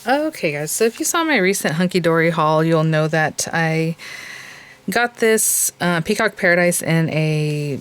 Okay guys, so if you saw my recent Hunkydory haul, you'll know that I got this Peacock Paradise in a,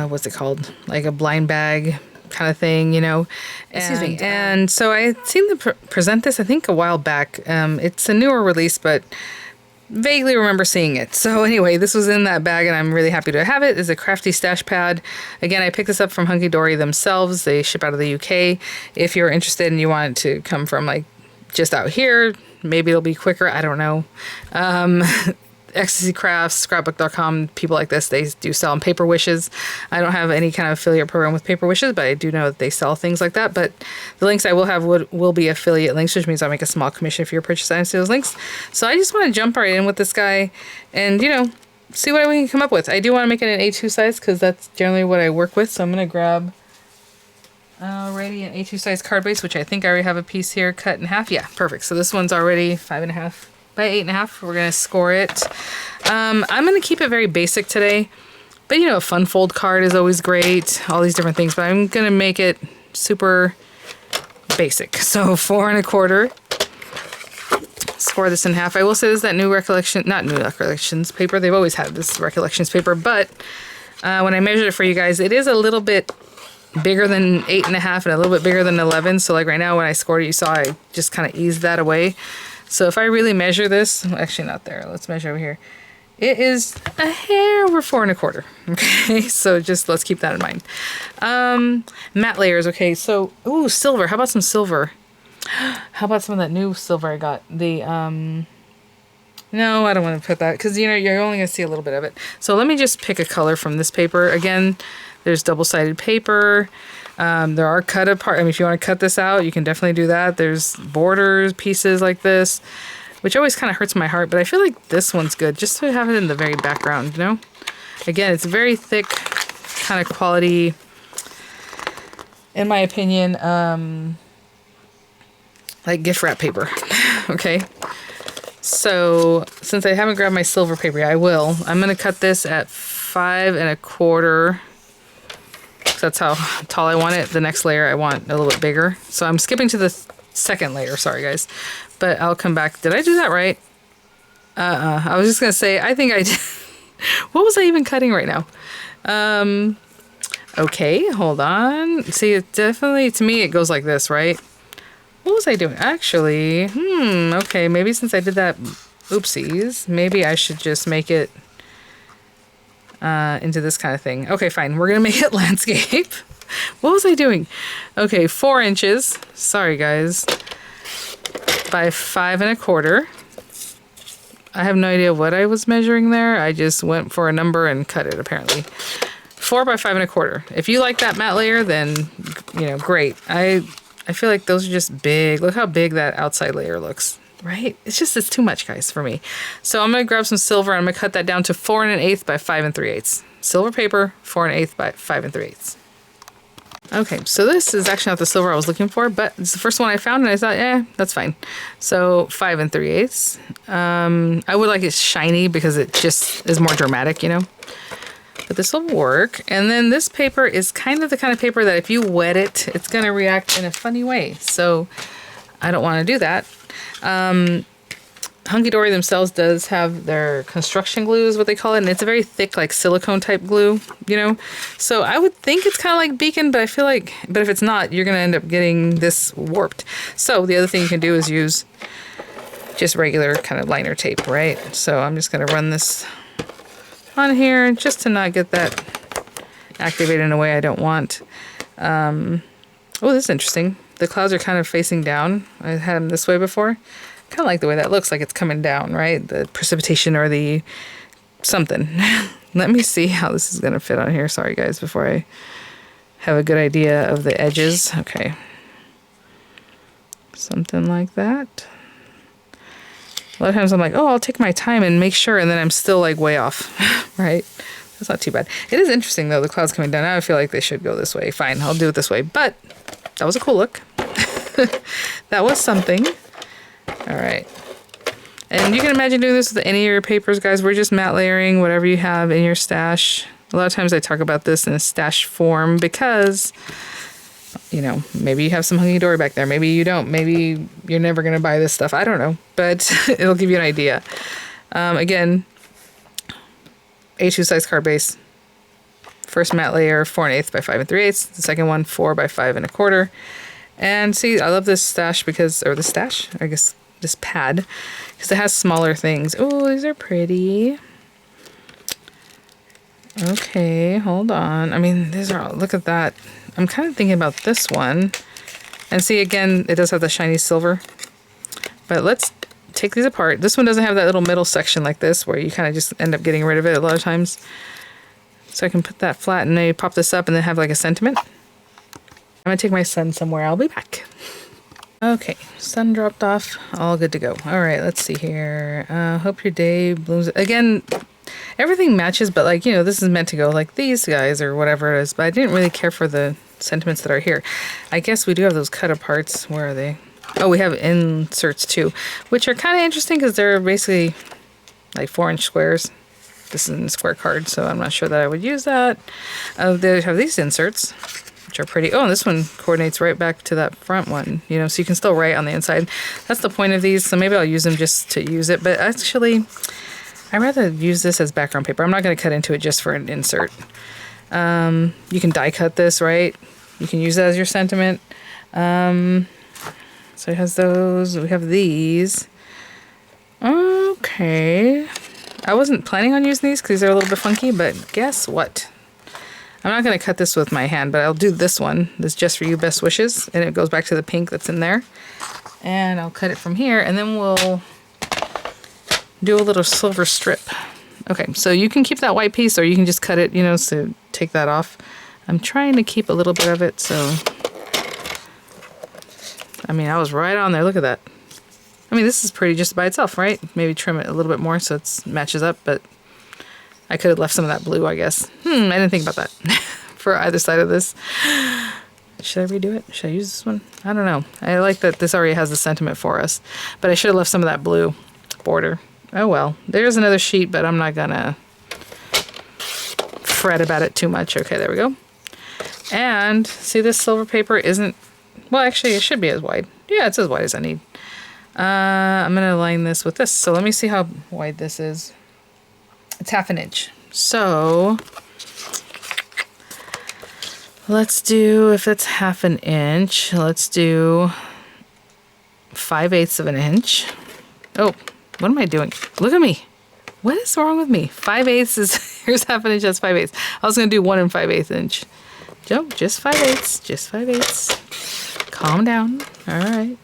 what's it called? Like a blind bag kind of thing, you know? Excuse me. And so I seen them present this, I think, a while back. It's a newer release, but vaguely remember seeing it. So anyway, this was in that bag and I'm really happy to have it. It's a Crafty stash pad. Again, I picked this up from Hunkydory themselves. They ship out of the UK. If you're interested and you want it to come from like just out here, maybe it'll be quicker. I don't know. Ecstasy Crafts, scrapbook.com, people like this, they do sell on Paper Wishes. I don't have any kind of affiliate program with Paper Wishes, but I do know that they sell things like that. But the links I will have will be affiliate links, which means I'll make a small commission if you're purchasing those links. So I just want to jump right in with this guy and, you know, see what we can come up with. I do want to make it an A2 size because that's generally what I work with. So I'm going to grab already an A2 size card base, which I think I already have a piece here cut in half. Yeah, perfect. So this one's already 5.5 by 8.5. We're going to score it. I'm going to keep it very basic today, but you know, a fun fold card is always great, all these different things, but I'm going to make it super basic. So 4 1/4. Score this in half. I will say this is that new not new Recollections paper. They've always had this Recollections paper, but when I measured it for you guys, it is a little bit bigger than 8.5 and a little bit bigger than 11. So like right now when I scored it, you saw I just kind of eased that away. So if I really measure this, actually not there, let's measure over here. It is a hair over 4 1/4. Okay, so just let's keep that in mind. Matte layers, okay, so, ooh, silver. How about some silver? How about some of that new silver I got? The, no, I don't want to put that because, you know, you're only going to see a little bit of it. So let me just pick a color from this paper. Again, there's double-sided paper. There are cut apart. I mean, if you want to cut this out, you can definitely do that. There's borders, pieces like this, which always kind of hurts my heart, but I feel like this one's good just to have it in the very background, you know? Again, it's very thick kind of quality, in my opinion, like gift wrap paper, okay? So since I haven't grabbed my silver paper yet, I will. I'm going to cut this at 5 1/4. That's how tall I want it. The next layer I want a little bit bigger. So I'm skipping to the second layer. Sorry, guys. But I'll come back. Did I do that right? I was just going to say, I think I did. What was I even cutting right now? Okay, hold on. See, it definitely, to me, it goes like this, right? What was I doing? Actually, okay, maybe since I did that, oopsies, maybe I should just make it into this kind of thing. Okay, fine. We're going to make it landscape. What was I doing? Okay, 4 inches. Sorry, guys. By 5 1/4. I have no idea what I was measuring there. I just went for a number and cut it, apparently. 4 by 5 1/4. If you like that matte layer, then, you know, great. I feel like those are just big. Look how big that outside layer looks. Right? It's too much, guys, for me. So I'm going to grab some silver. And I'm going to cut that down to 4 1/8 by 5 3/8. Silver paper, 4 1/8 by 5 3/8. Okay, so this is actually not the silver I was looking for, but it's the first one I found, and I thought, that's fine. So 5 3/8. I would like it shiny because it just is more dramatic, you know? But this will work. And then this paper is kind of the kind of paper that if you wet it, it's going to react in a funny way. So I don't want to do that. Hunkydory themselves does have their construction glue is what they call it, and it's a very thick, like silicone type glue, you know? So I would think it's kind of like Beacon, but I feel like, but if it's not, you're going to end up getting this warped. So the other thing you can do is use just regular kind of liner tape, right? So I'm just going to run this on here just to not get that activated in a way I don't want. Oh, this is interesting. The clouds are kind of facing down. I had them this way before. Kind of like the way that looks, like it's coming down, right? The precipitation or the something. Let me see how this is going to fit on here. Sorry, guys, before I have a good idea of the edges. Okay. Something like that. A lot of times I'm like, oh, I'll take my time and make sure, and then I'm still like way off, right? That's not too bad. It is interesting, though, the clouds coming down. Now I feel like they should go this way. Fine, I'll do it this way. But that was a cool look. That was something. All right. And you can imagine doing this with any of your papers, guys. We're just matte layering whatever you have in your stash. A lot of times I talk about this in a stash form because You know, maybe you have some Hunkydory back there. Maybe you don't. Maybe you're never going to buy this stuff. I don't know. But it'll give you an idea. Again, A2 size card base. First matte layer, 4 1/8 by 5 3/8. The second one, 4 by 5 1/4. And see, I love this stash because, or the stash, I guess this pad, because it has smaller things. Oh, these are pretty. Okay, hold on. I mean, these are, look at that. I'm kind of thinking about this one. And see, again, it does have the shiny silver. But let's take these apart. This one doesn't have that little middle section like this, where you kind of just end up getting rid of it a lot of times. So I can put that flat and then you pop this up and then have like a sentiment. I'm gonna take my son somewhere. I'll be back. Okay, sun dropped off. All good to go. All right, let's see here. Hope your day blooms. Again, everything matches, but like, you know, this is meant to go like these guys or whatever it is. But I didn't really care for the sentiments that are here. I guess we do have those cut aparts. Where are they? Oh, we have inserts too, which are kind of interesting because they're basically like 4-inch squares. This is a square card, so I'm not sure that I would use that. They have these inserts, which are pretty. Oh, and this one coordinates right back to that front one, you know, so you can still write on the inside. That's the point of these, so maybe I'll use them just to use it. But actually, I'd rather use this as background paper. I'm not going to cut into it just for an insert. You can die cut this, right? You can use that as your sentiment. So it has those. We have these. Okay. I wasn't planning on using these because they're a little bit funky, but guess what? I'm not going to cut this with my hand, but I'll do this one. This Just For You Best Wishes, and it goes back to the pink that's in there. And I'll cut it from here, and then we'll do a little silver strip. Okay, so you can keep that white piece, or you can just cut it, you know, so take that off. I'm trying to keep a little bit of it, so... I mean, I was right on there. Look at that. I mean, this is pretty just by itself, right? Maybe trim it a little bit more so it matches up, but I could have left some of that blue, I guess. I didn't think about that for either side of this. Should I redo it? Should I use this one? I don't know. I like that this already has the sentiment for us, but I should have left some of that blue border. Oh well, there's another sheet, but I'm not gonna fret about it too much. Okay, there we go. And see, this silver paper isn't, well, actually it should be as wide. Yeah, it's as wide as I need. I'm gonna align this with this. So let me see how wide this is. It's 1/2 inch. So let's do, if it's 1/2 inch, let's do 5/8 of an inch. Oh, what am I doing? Look at me. What is wrong with me? 5/8 is, here's 1/2 inch, that's 5/8. I was gonna do 1 5/8 inch. Joe, just 5/8, just 5/8. Calm down. All right.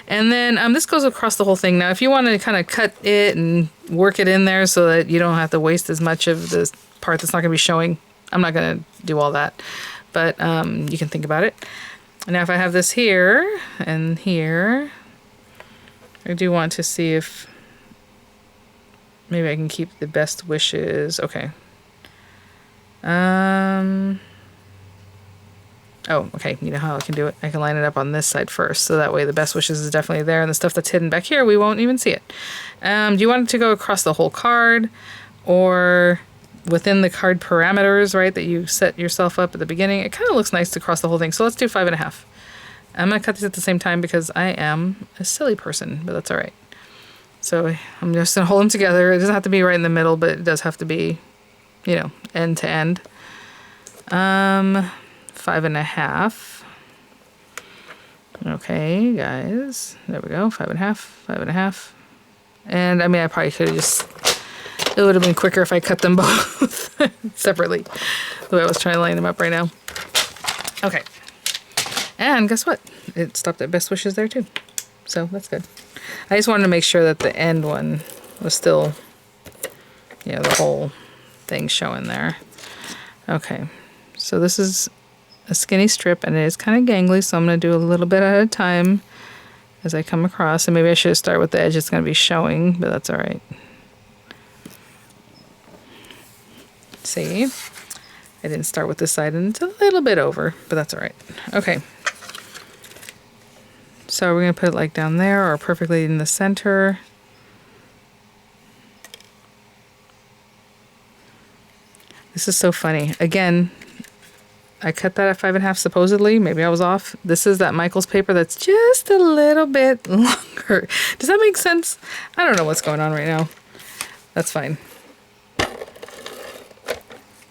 And then this goes across the whole thing. Now, if you want to kind of cut it and work it in there so that you don't have to waste as much of this part that's not going to be showing, I'm not going to do all that. But you can think about it. Now, if I have this here and here, I do want to see if maybe I can keep the best wishes. Okay. Oh, okay, you know how I can do it? I can line it up on this side first, so that way the best wishes is definitely there, and the stuff that's hidden back here, we won't even see it. Do you want it to go across the whole card, or within the card parameters, right, that you set yourself up at the beginning? It kind of looks nice to cross the whole thing, so let's do 5 1/2. I'm going to cut these at the same time because I am a silly person, but that's all right. So I'm just going to hold them together. It doesn't have to be right in the middle, but it does have to be, you know, end to end. 5 1/2. Okay, guys. There we go. 5 1/2, 5 1/2. And I mean, I probably could have just, it would have been quicker if I cut them both separately. The way I was trying to line them up right now. Okay. And guess what? It stopped at best wishes there too. So that's good. I just wanted to make sure that the end one was still, you know, the whole thing showing there. Okay. So this is a skinny strip, and it is kind of gangly, so I'm going to do a little bit at a time as I come across. And maybe I should start with the edge it's going to be showing, but that's all right. See? I didn't start with this side, and it's a little bit over, but that's all right. Okay. So we're going to put it like down there or perfectly in the center. This is so funny. Again, I cut that at 5.5 supposedly. Maybe I was off. This is that Michael's paper that's just a little bit longer. Does that make sense? I don't know what's going on right now. That's fine.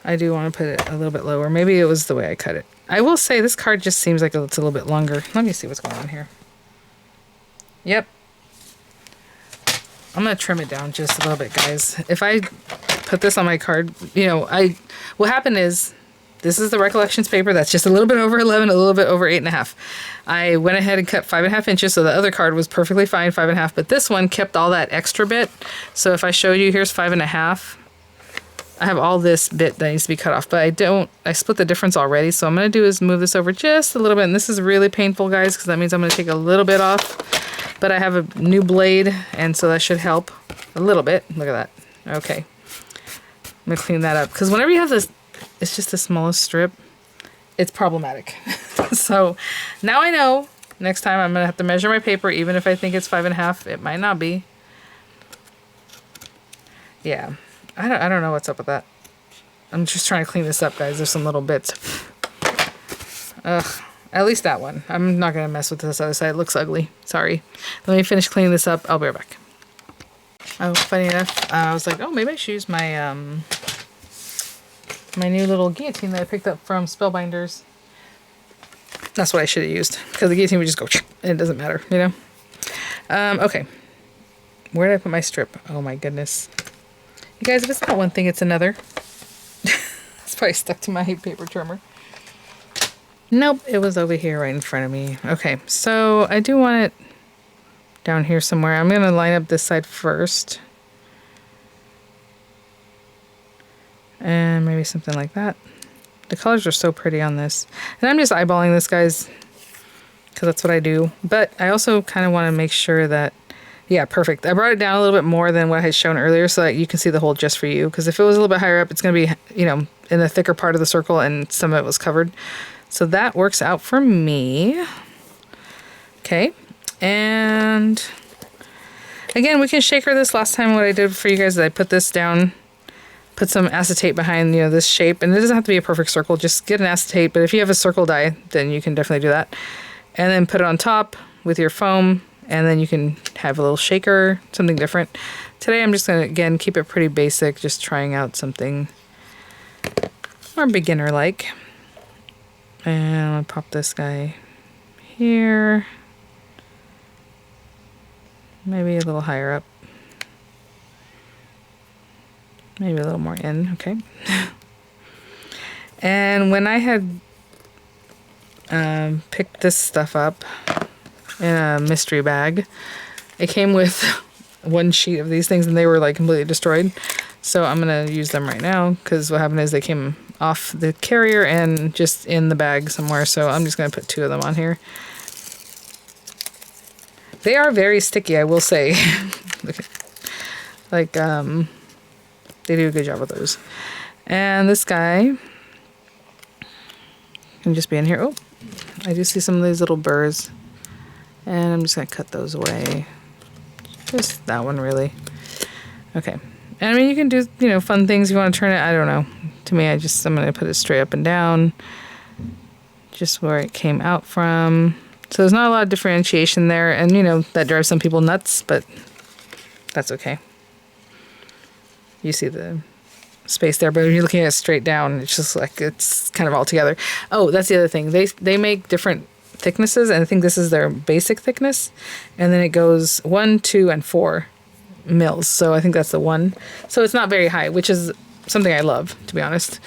I do want to put it a little bit lower. Maybe it was the way I cut it. I will say this card just seems like it's a little bit longer. Let me see what's going on here. Yep. I'm going to trim it down just a little bit, guys. If I put this on my card, you know, what happened is, this is the Recollections paper that's just a little bit over 11, a little bit over 8.5. I went ahead and cut 5.5 inches, so the other card was perfectly fine, 5.5, but this one kept all that extra bit. So if I show you, here's 5.5. I have all this bit that needs to be cut off, but I split the difference already, so what I'm going to do is move this over just a little bit, and this is really painful, guys, because that means I'm going to take a little bit off, but I have a new blade, and so that should help a little bit. Look at that. Okay. I'm going to clean that up, because whenever you have this, it's just the smallest strip, it's problematic. So now I know next time I'm going to have to measure my paper, even if I think it's 5.5, it might not be. Yeah. I don't know what's up with that. I'm just trying to clean this up, guys. There's some little bits. Ugh. At least that one. I'm not going to mess with this other side. It looks ugly. Sorry. Let me finish cleaning this up. I'll be right back. Oh, funny enough, I was like, oh, maybe I should use my, my new little guillotine that I picked up from Spellbinders. That's what I should have used. Because the guillotine would just go, and it doesn't matter, you know? Okay. Where did I put my strip? Oh, my goodness. You guys, if it's not one thing, it's another. It's probably stuck to my paper trimmer. Nope, it was over here right in front of me. Okay, so I do want it down here somewhere. I'm going to line up this side first. And maybe something like that. The colors are so pretty on this. And I'm just eyeballing this, guys, because that's what I do. But I also kind of want to make sure that, yeah, perfect. I brought it down a little bit more than what I had shown earlier so that you can see the hole just for you. Because if it was a little bit higher up, it's going to be, you know, in the thicker part of the circle and some of it was covered. So that works out for me. Okay. And again, we can shaker this. Last time what I did for you guys is I put this down, put some acetate behind, you know, this shape. And it doesn't have to be a perfect circle. Just get an acetate. But if you have a circle die, then you can definitely do that. And then put it on top with your foam. And then you can have a little shaker, something different. Today I'm just going to, again, keep it pretty basic, just trying out something more beginner-like. And I'm going to pop this guy here. Maybe a little higher up. Maybe a little more in, okay. And when I had picked this stuff up in a mystery bag, it came with one sheet of these things and they were like completely destroyed. So I'm going to use them right now because what happened is they came off the carrier and just in the bag somewhere. So I'm just going to put 2 of them on here. They are very sticky, I will say. Like, they do a good job with those. And this guy can just be in here. Oh, I do see some of these little burrs. And I'm just going to cut those away. Just that one, really. Okay. And I mean, you can do, you know, fun things. You want to turn it, I don't know. To me, I'm going to put it straight up and down. Just where it came out from. So there's not a lot of differentiation there. And, you know, that drives some people nuts, but that's okay. You see the space there, but when you're looking at it straight down, it's just like, it's kind of all together. Oh, that's the other thing. They make different thicknesses, and I think this is their basic thickness, and then it goes 1, 2, and 4 mils. So I think that's the 1. So it's not very high, which is something I love, to be honest.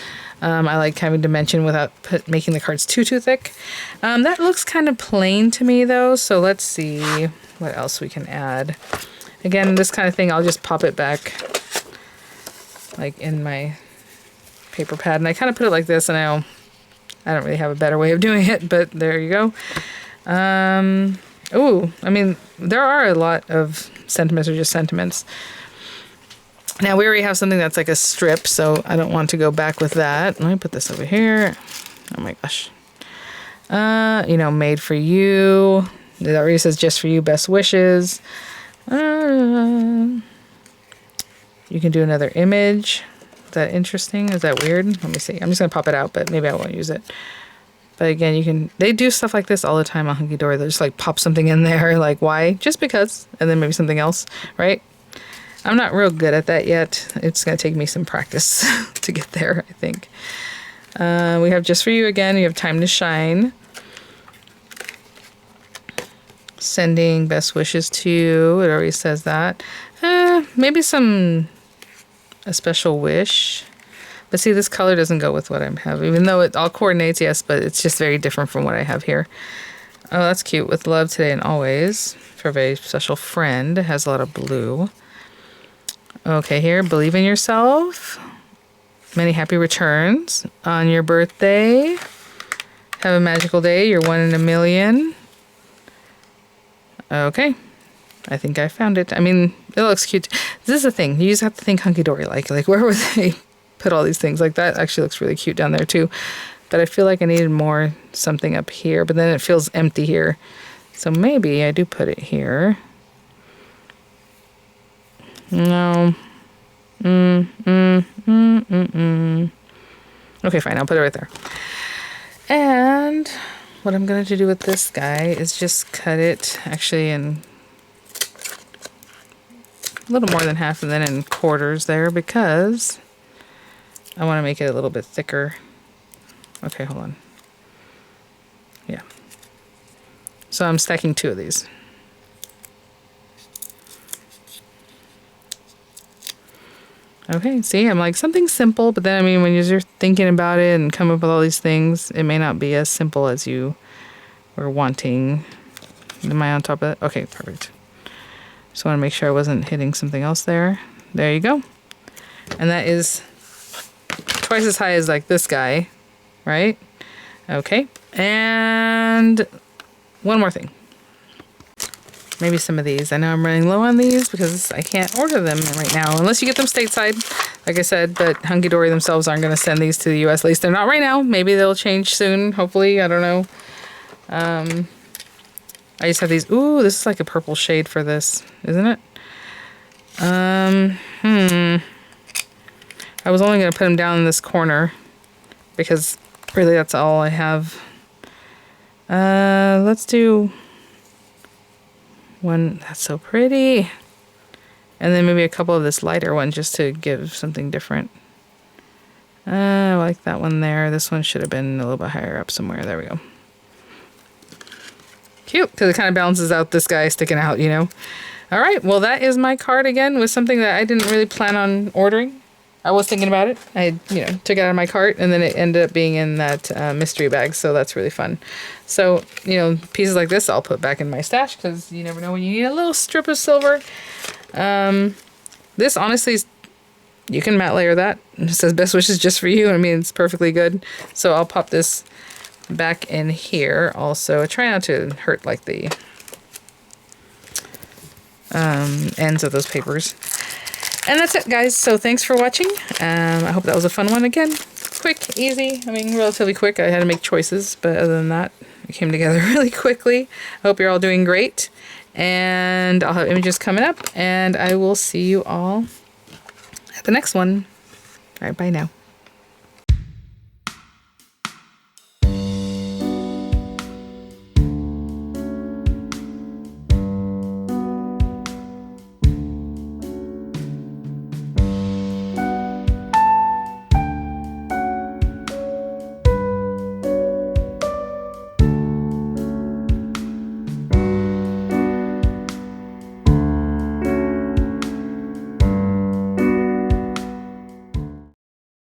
I like having dimension without making the cards too thick. That looks kind of plain to me though, so let's see what else we can add. Again, this kind of thing, I'll just pop it back like in my paper pad, and I kind of put it like this, and I don't really have a better way of doing it, but there you go. Oh, I mean, there are a lot of sentiments or just sentiments. Now, we already have something that's like a strip, so I don't want to go back with that. Let me put this over here. Oh my gosh. You know, made for you. That already says just for you, best wishes. You can do another image. that interesting? Is that weird? Let me see. I'm just gonna pop it out, but maybe I won't use it. But again, they do stuff like this all the time on Hunkydory. They'll just like pop something in there, like why? Just because, and then maybe something else, right? I'm not real good at that yet. It's gonna take me some practice to get there, I think. We have Just For You again. You have Time to Shine. Sending best wishes to you. It already says that. Maybe a special wish. But see, this color doesn't go with what I have, even though it all coordinates, yes, but it's just very different from what I have here. Oh, that's cute. With love today and always. For a very special friend. It has a lot of blue. Okay, here, believe in yourself. Many happy returns on your birthday. Have a magical day. You're 1 in a million. Okay. I think I found it. I mean, it looks cute. This is the thing. You just have to think Hunkydory like where would they put all these things? Like that actually looks really cute down there too. But I feel like I needed more something up here, but then it feels empty here. So maybe I do put it here. No. Okay, fine. I'll put it right there. And what I'm going to do with this guy is just cut it actually in a little more than half and then in quarters there because I want to make it a little bit thicker. Okay, hold on. Yeah. So I'm stacking 2 of these. Okay, see, I'm like something simple, but then I mean when you're thinking about it and come up with all these things, it may not be as simple as you were wanting. Am I on top of it? Okay, perfect. Just want to make sure I wasn't hitting something else there. There you go. And that is twice as high as like this guy, right? Okay. And one more thing. Maybe some of these. I know I'm running low on these because I can't order them right now unless you get them stateside, like I said, but Hunkydory themselves aren't going to send these to the US. At least they're not right now. Maybe they'll change soon, hopefully. I don't know. I just have these. Ooh, this is like a purple shade for this, isn't it? I was only going to put them down in this corner because really that's all I have. Let's do one that's so pretty. And then maybe a couple of this lighter one just to give something different. I like that one there. This one should have been a little bit higher up somewhere. There we go. Cute, because it kind of balances out this guy sticking out, you know. All right, well, that is my card again with something that I didn't really plan on ordering. I was thinking about it. I, took it out of my cart, and then it ended up being in that mystery bag, so that's really fun. So, pieces like this I'll put back in my stash, because you never know when you need a little strip of silver. This, honestly, you can matte layer that. It says best wishes just for you. I mean, it's perfectly good. So I'll pop this back in here also. Try not to hurt like the ends of those papers. And that's it, guys. So thanks for watching. I hope that was a fun one again. Quick, easy. I mean, relatively quick. I had to make choices, but other than that, it came together really quickly. I hope you're all doing great. And I'll have images coming up, and I will see you all at the next one. All right, bye now.